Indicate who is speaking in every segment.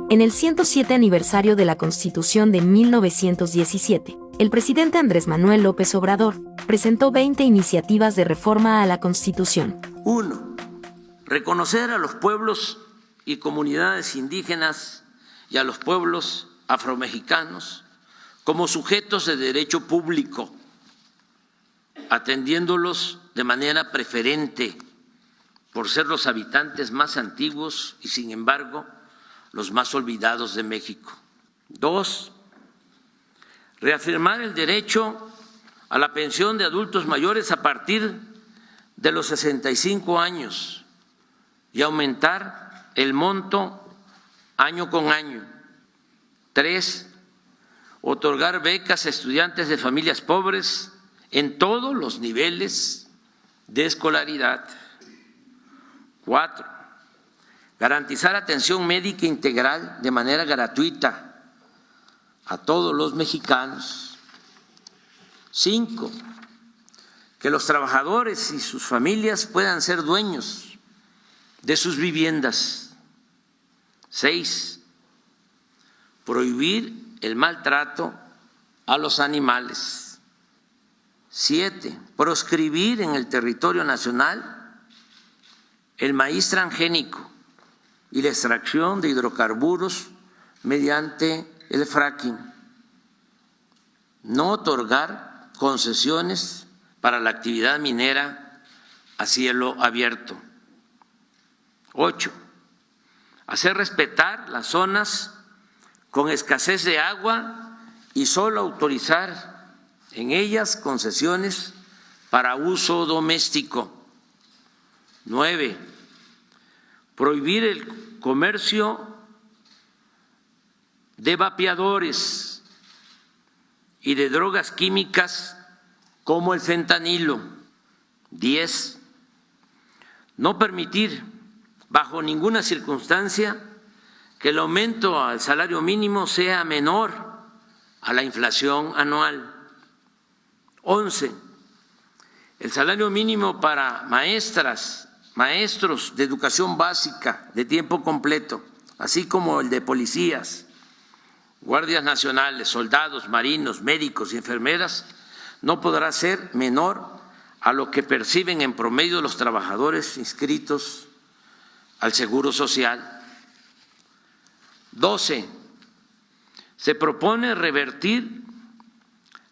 Speaker 1: En el 107 aniversario de la Constitución de 1917, el presidente Andrés Manuel López Obrador presentó 20 iniciativas de reforma a la Constitución.
Speaker 2: 1. Reconocer a los pueblos y comunidades indígenas y a los pueblos afromexicanos como sujetos de derecho público, atendiéndolos de manera preferente por ser los habitantes más antiguos y, sin embargo, los más olvidados de México. 2. Reafirmar el derecho a la pensión de adultos mayores a partir de los 65 años y aumentar el monto año con año. 3. Otorgar becas a estudiantes de familias pobres en todos los niveles de escolaridad. 4. Garantizar atención médica integral de manera gratuita a todos los mexicanos. 5. Que los trabajadores y sus familias puedan ser dueños de sus viviendas. 6. Prohibir el maltrato a los animales. 7. Proscribir en el territorio nacional el maíz transgénico y la extracción de hidrocarburos mediante el fracking. No otorgar concesiones para la actividad minera a cielo abierto. 8. Hacer respetar las zonas con escasez de agua y solo autorizar en ellas concesiones para uso doméstico. 9. Prohibir el comercio de vapeadores y de drogas químicas como el fentanilo. 10. No permitir bajo ninguna circunstancia que el aumento al salario mínimo sea menor a la inflación anual. 11. El salario mínimo para maestras, maestros de educación básica de tiempo completo, así como el de policías, guardias nacionales, soldados, marinos, médicos y enfermeras, no podrá ser menor a lo que perciben en promedio los trabajadores inscritos al Seguro Social. 12. Se propone revertir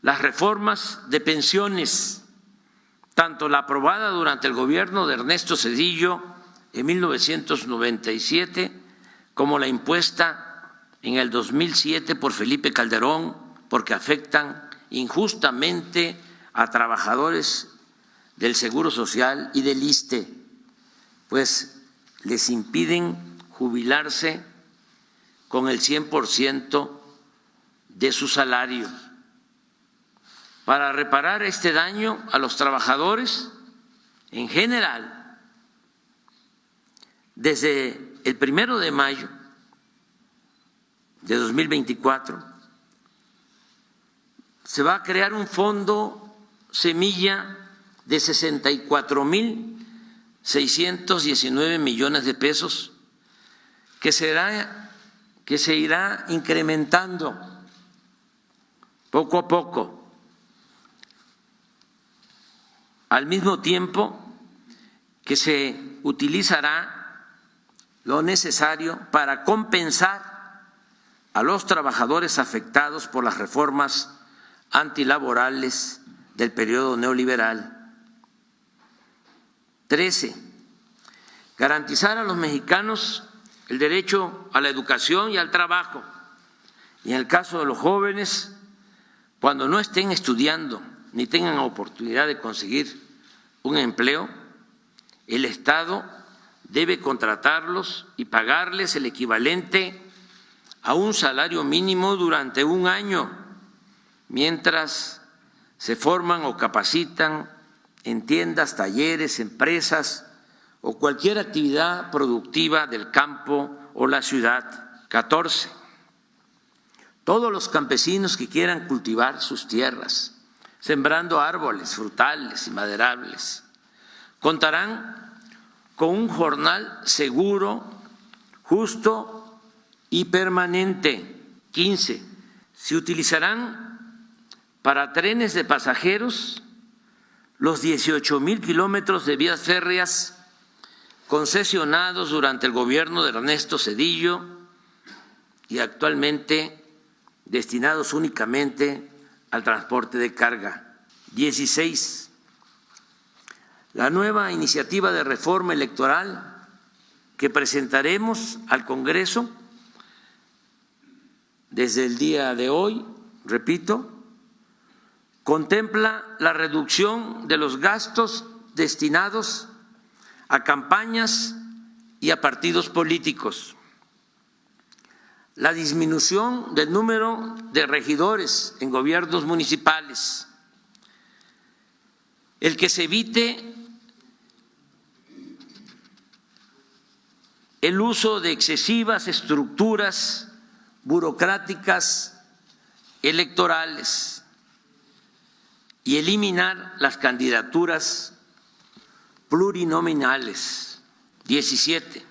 Speaker 2: las reformas de pensiones, tanto la aprobada durante el gobierno de Ernesto Zedillo en 1997 como la impuesta en el 2007 por Felipe Calderón, porque afectan injustamente a trabajadores del Seguro Social y del ISSSTE, pues les impiden jubilarse con el 100% de su salario. Para reparar este daño a los trabajadores en general, desde el 1 de mayo de 2024 se va a crear un fondo semilla de 64,619 millones de pesos que se irá incrementando poco a poco, al mismo tiempo que se utilizará lo necesario para compensar a los trabajadores afectados por las reformas antilaborales del periodo neoliberal. 13. Garantizar a los mexicanos el derecho a la educación y al trabajo, y en el caso de los jóvenes, cuando no estén estudiando ni tengan oportunidad de conseguir un empleo, el Estado debe contratarlos y pagarles el equivalente a un salario mínimo durante un año, mientras se forman o capacitan en tiendas, talleres, empresas o cualquier actividad productiva del campo o la ciudad. 14. Todos los campesinos que quieran cultivar sus tierras, sembrando árboles frutales y maderables, contarán con un jornal seguro, justo y permanente. 15. Se utilizarán para trenes de pasajeros los 18,000 kilómetros de vías férreas concesionados durante el gobierno de Ernesto Zedillo y actualmente destinados únicamente al transporte de carga. 16. La nueva iniciativa de reforma electoral que presentaremos al Congreso desde el día de hoy, repito, contempla la reducción de los gastos destinados a campañas y a partidos políticos, la disminución del número de regidores en gobiernos municipales, el que se evite el uso de excesivas estructuras burocráticas electorales y eliminar las candidaturas plurinominales. 17.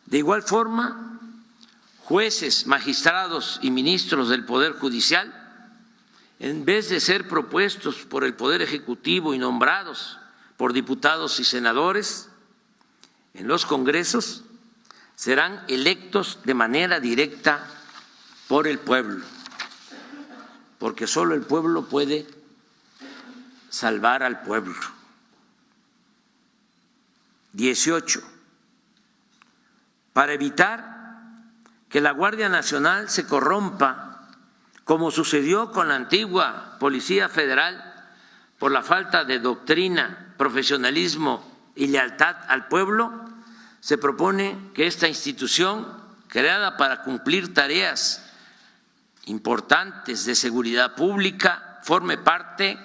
Speaker 2: De igual forma, jueces, magistrados y ministros del Poder Judicial, en vez de ser propuestos por el Poder Ejecutivo y nombrados por diputados y senadores en los congresos, serán electos de manera directa por el pueblo, porque solo el pueblo puede salvar al pueblo. 18. Para evitar que la Guardia Nacional se corrompa, como sucedió con la antigua Policía Federal, por la falta de doctrina, profesionalismo y lealtad al pueblo, se propone que esta institución, creada para cumplir tareas importantes de seguridad pública, forme parte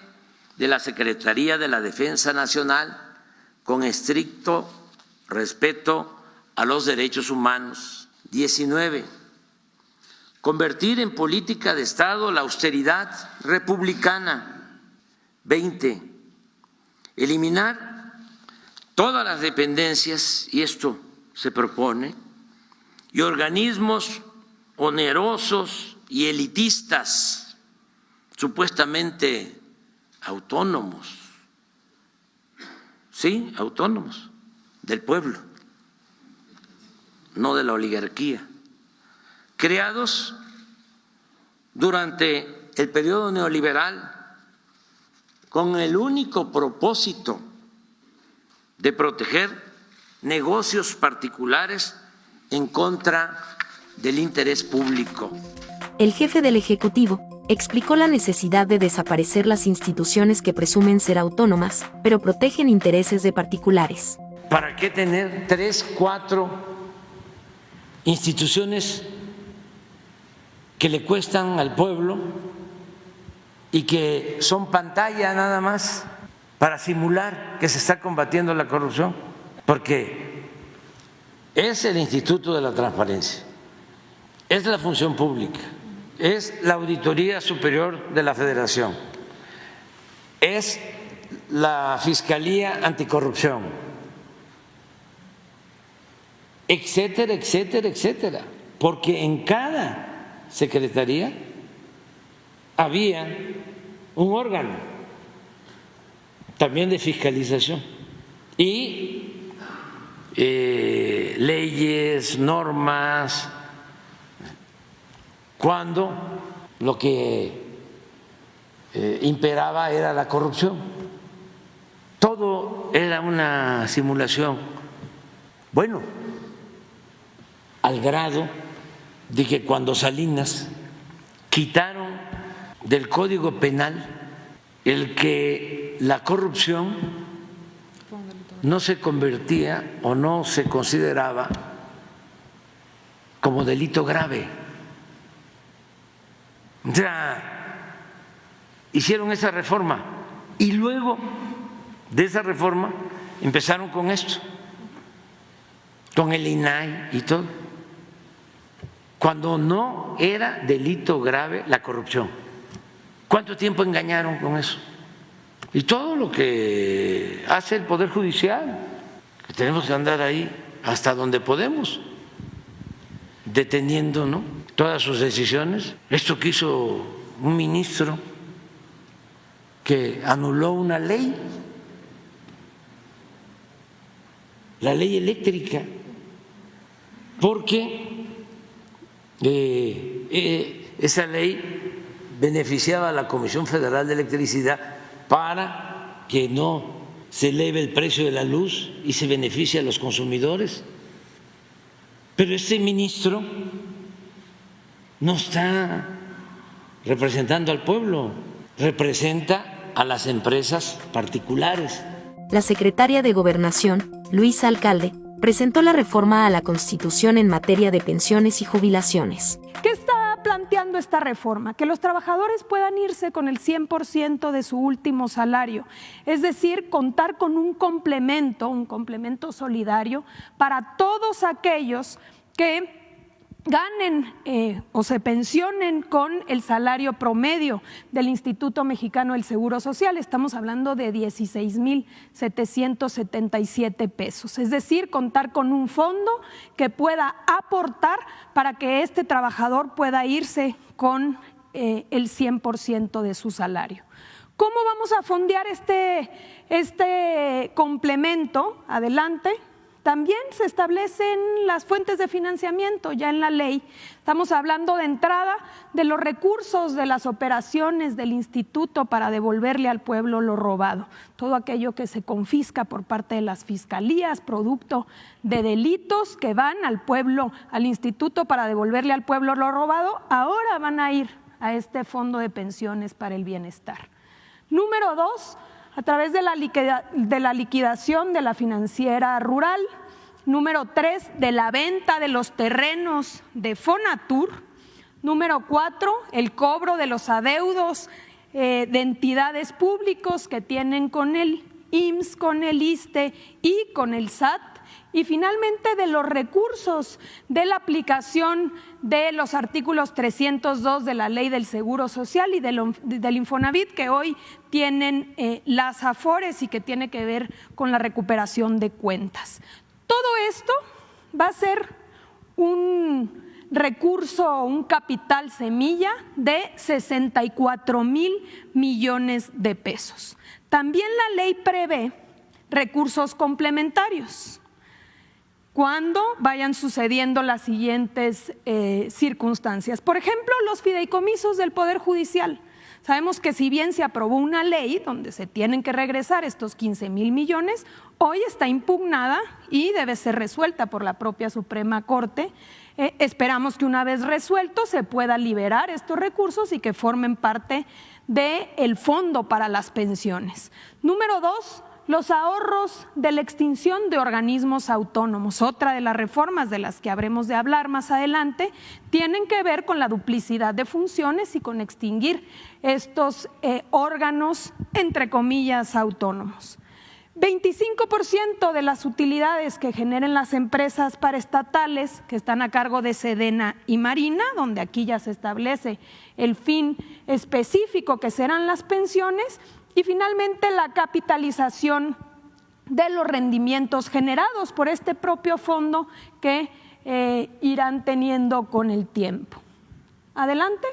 Speaker 2: de la Secretaría de la Defensa Nacional con estricto respeto a los derechos humanos. 19. Convertir en política de Estado la austeridad republicana. 20. Eliminar todas las dependencias, y esto se propone, y organismos onerosos y elitistas, supuestamente autónomos, sí, autónomos del pueblo, no de la oligarquía, creados durante el periodo neoliberal con el único propósito de proteger negocios particulares en contra del interés público.
Speaker 1: El jefe del Ejecutivo explicó la necesidad de desaparecer las instituciones que presumen ser autónomas, pero protegen intereses de particulares.
Speaker 2: ¿Para qué tener 3, 4 instituciones que le cuestan al pueblo y que son pantalla nada más para simular que se está combatiendo la corrupción? Porque es el Instituto de la Transparencia, es la Función Pública, es la Auditoría Superior de la Federación, es la Fiscalía Anticorrupción, etcétera, etcétera, etcétera, porque en cada secretaría había un órgano también de fiscalización y leyes, normas, cuando lo que imperaba era la corrupción. Todo era una simulación. Bueno, al grado de que cuando Salinas quitaron del Código Penal el que la corrupción no se convertía o no se consideraba como delito grave. O sea, hicieron esa reforma y luego de esa reforma empezaron con esto, con el INAI y todo, cuando no era delito grave la corrupción. ¿Cuánto tiempo engañaron con eso? Y todo lo que hace el Poder Judicial, que tenemos que andar ahí hasta donde podemos, deteniendo, ¿no?, todas sus decisiones. Esto que hizo un ministro que anuló una ley, la ley eléctrica, porque esa ley beneficiaba a la Comisión Federal de Electricidad para que no se eleve el precio de la luz y se beneficie a los consumidores. Pero este ministro no está representando al pueblo, representa a las empresas particulares.
Speaker 1: La secretaria de Gobernación, Luisa Alcalde, presentó la reforma a la Constitución en materia de pensiones y jubilaciones.
Speaker 3: ¿Qué está planteando esta reforma? Que los trabajadores puedan irse con el 100% de su último salario, es decir, contar con un complemento solidario para todos aquellos que ganen o se pensionen con el salario promedio del Instituto Mexicano del Seguro Social. Estamos hablando de 16,777 pesos. Es decir, contar con un fondo que pueda aportar para que este trabajador pueda irse con el 100% de su salario. ¿Cómo vamos a fondear este complemento? Adelante. También se establecen las fuentes de financiamiento ya en la ley. Estamos hablando de entrada de los recursos de las operaciones del instituto para devolverle al pueblo lo robado. Todo aquello que se confisca por parte de las fiscalías, producto de delitos que van al pueblo, al instituto para devolverle al pueblo lo robado, ahora van a ir a este fondo de pensiones para el bienestar. Número 2, a través de la liquidación de la financiera rural. Número 3, de la venta de los terrenos de Fonatur. Número 4, el cobro de los adeudos de entidades públicos que tienen con el IMSS, con el ISSSTE y con el SAT. Y finalmente de los recursos de la aplicación de los artículos 302 de la Ley del Seguro Social y del Infonavit, que hoy tienen las AFORES y que tiene que ver con la recuperación de cuentas. Todo esto va a ser un recurso, un capital semilla de 64,000 millones de pesos. También la ley prevé recursos complementarios cuando vayan sucediendo las siguientes circunstancias. Por ejemplo, los fideicomisos del Poder Judicial. Sabemos que si bien se aprobó una ley donde se tienen que regresar estos 15,000 millones, hoy está impugnada y debe ser resuelta por la propia Suprema Corte. Esperamos que una vez resuelto se pueda liberar estos recursos y que formen parte del fondo para las pensiones. Número 2, los ahorros de la extinción de organismos autónomos. Otra de las reformas de las que habremos de hablar más adelante tienen que ver con la duplicidad de funciones y con extinguir estos órganos, entre comillas, autónomos. 25% de las utilidades que generen las empresas paraestatales que están a cargo de Sedena y Marina, donde aquí ya se establece el fin específico que serán las pensiones. Y finalmente la capitalización de los rendimientos generados por este propio fondo que irán teniendo con el tiempo. Adelante.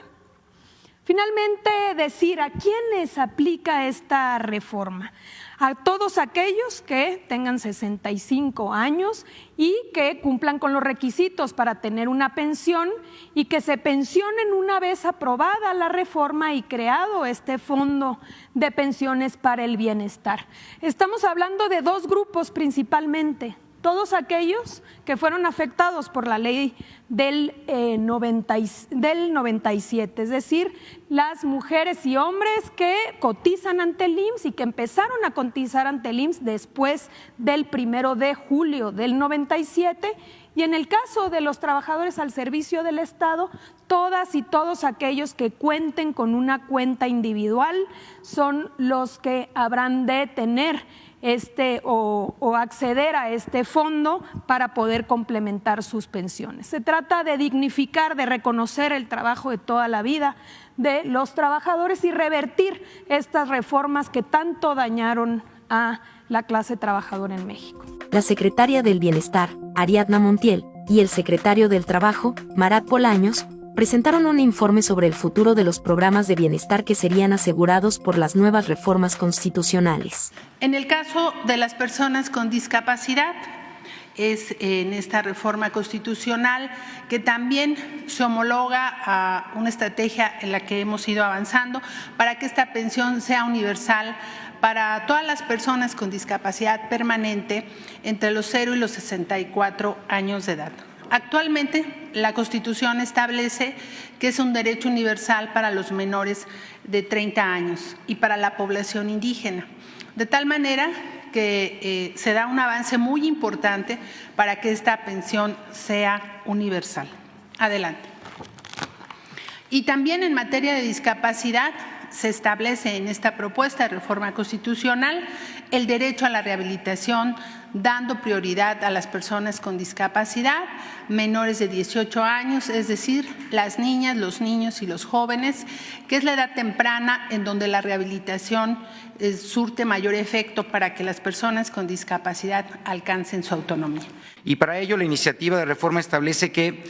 Speaker 3: Finalmente, decir a quiénes aplica esta reforma. A todos aquellos que tengan 65 años y que cumplan con los requisitos para tener una pensión y que se pensionen una vez aprobada la reforma y creado este fondo de pensiones para el bienestar. Estamos hablando de dos grupos principalmente. Todos aquellos que fueron afectados por la ley del 97, es decir, las mujeres y hombres que cotizan ante el IMSS y que empezaron a cotizar ante el IMSS después del 1 de julio del 97, y en el caso de los trabajadores al servicio del Estado, todas y todos aquellos que cuenten con una cuenta individual son los que habrán de tener o acceder a este fondo para poder complementar sus pensiones. Se trata de dignificar, de reconocer el trabajo de toda la vida de los trabajadores y revertir estas reformas que tanto dañaron a la clase trabajadora en México.
Speaker 1: La secretaria del Bienestar, Ariadna Montiel, y el secretario del Trabajo, Marat Bolaños, presentaron un informe sobre el futuro de los programas de bienestar que serían asegurados por las nuevas reformas constitucionales.
Speaker 4: En el caso de las personas con discapacidad, es en esta reforma constitucional que también se homologa a una estrategia en la que hemos ido avanzando para que esta pensión sea universal para todas las personas con discapacidad permanente entre los 0 y los 64 años de edad. Actualmente, la Constitución establece que es un derecho universal para los menores de 30 años y para la población indígena, de tal manera que se da un avance muy importante para que esta pensión sea universal. Adelante. Y también en materia de discapacidad se establece en esta propuesta de reforma constitucional el derecho a la rehabilitación, dando prioridad a las personas con discapacidad menores de 18 años, es decir, las niñas, los niños y los jóvenes, que es la edad temprana en donde la rehabilitación surte mayor efecto para que las personas con discapacidad alcancen su autonomía.
Speaker 5: Y para ello la iniciativa de reforma establece que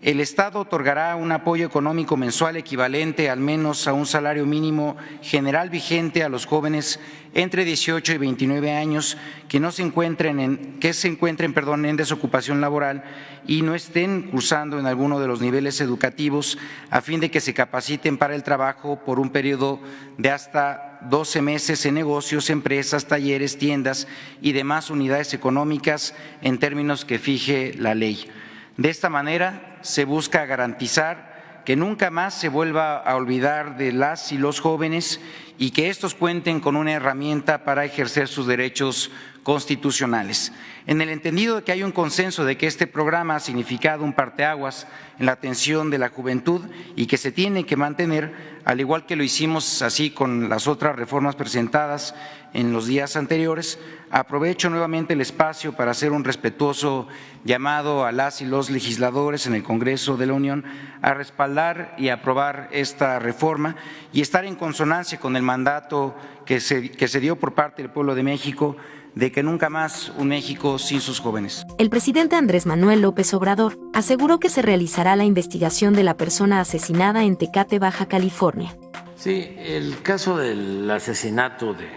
Speaker 5: el Estado otorgará un apoyo económico mensual equivalente al menos a un salario mínimo general vigente a los jóvenes entre 18 y 29 años que se encuentren en desocupación laboral y no estén cursando en alguno de los niveles educativos, a fin de que se capaciten para el trabajo por un periodo de hasta 12 meses en negocios, empresas, talleres, tiendas y demás unidades económicas en términos que fije la ley. De esta manera se busca garantizar que nunca más se vuelva a olvidar de las y los jóvenes y que estos cuenten con una herramienta para ejercer sus derechos constitucionales. En el entendido de que hay un consenso de que este programa ha significado un parteaguas en la atención de la juventud y que se tiene que mantener, al igual que lo hicimos así con las otras reformas presentadas en los días anteriores, aprovecho nuevamente el espacio para hacer un respetuoso llamado a las y los legisladores en el Congreso de la Unión a respaldar y aprobar esta reforma y estar en consonancia con el mandato que se dio por parte del pueblo de México de que nunca más un México sin sus jóvenes.
Speaker 1: El presidente Andrés Manuel López Obrador aseguró que se realizará la investigación de la persona asesinada en Tecate, Baja California.
Speaker 2: Sí, el caso del asesinato de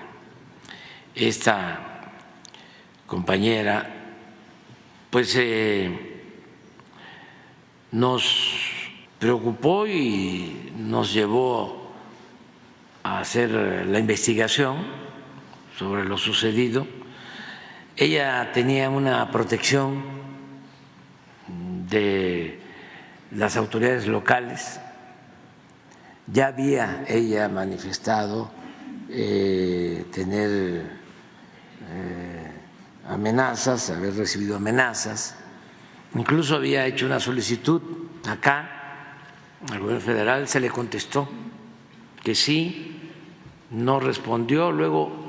Speaker 2: esta compañera, pues nos preocupó y nos llevó a hacer la investigación sobre lo sucedido. Ella tenía una protección de las autoridades locales, ya había ella manifestado tener amenazas, haber recibido amenazas, incluso había hecho una solicitud acá al gobierno federal, se le contestó que sí, no respondió, luego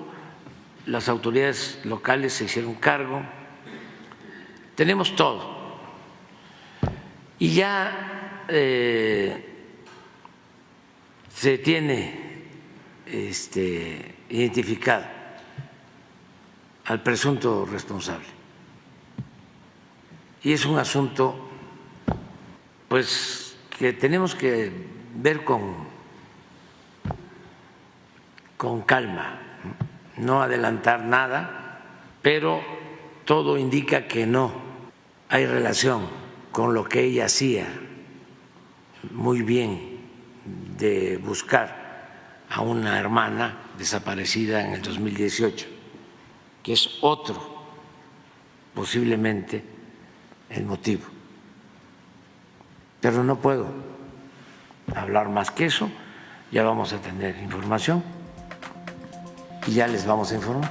Speaker 2: las autoridades locales se hicieron cargo, tenemos todo y ya se tiene identificado al presunto responsable. Y es un asunto pues que tenemos que ver con calma, no adelantar nada, pero todo indica que no hay relación con lo que ella hacía muy bien de buscar a una hermana desaparecida en el 2018, que es otro posiblemente el motivo. Pero no puedo hablar más que eso, ya vamos a tener información y ya les vamos a informar.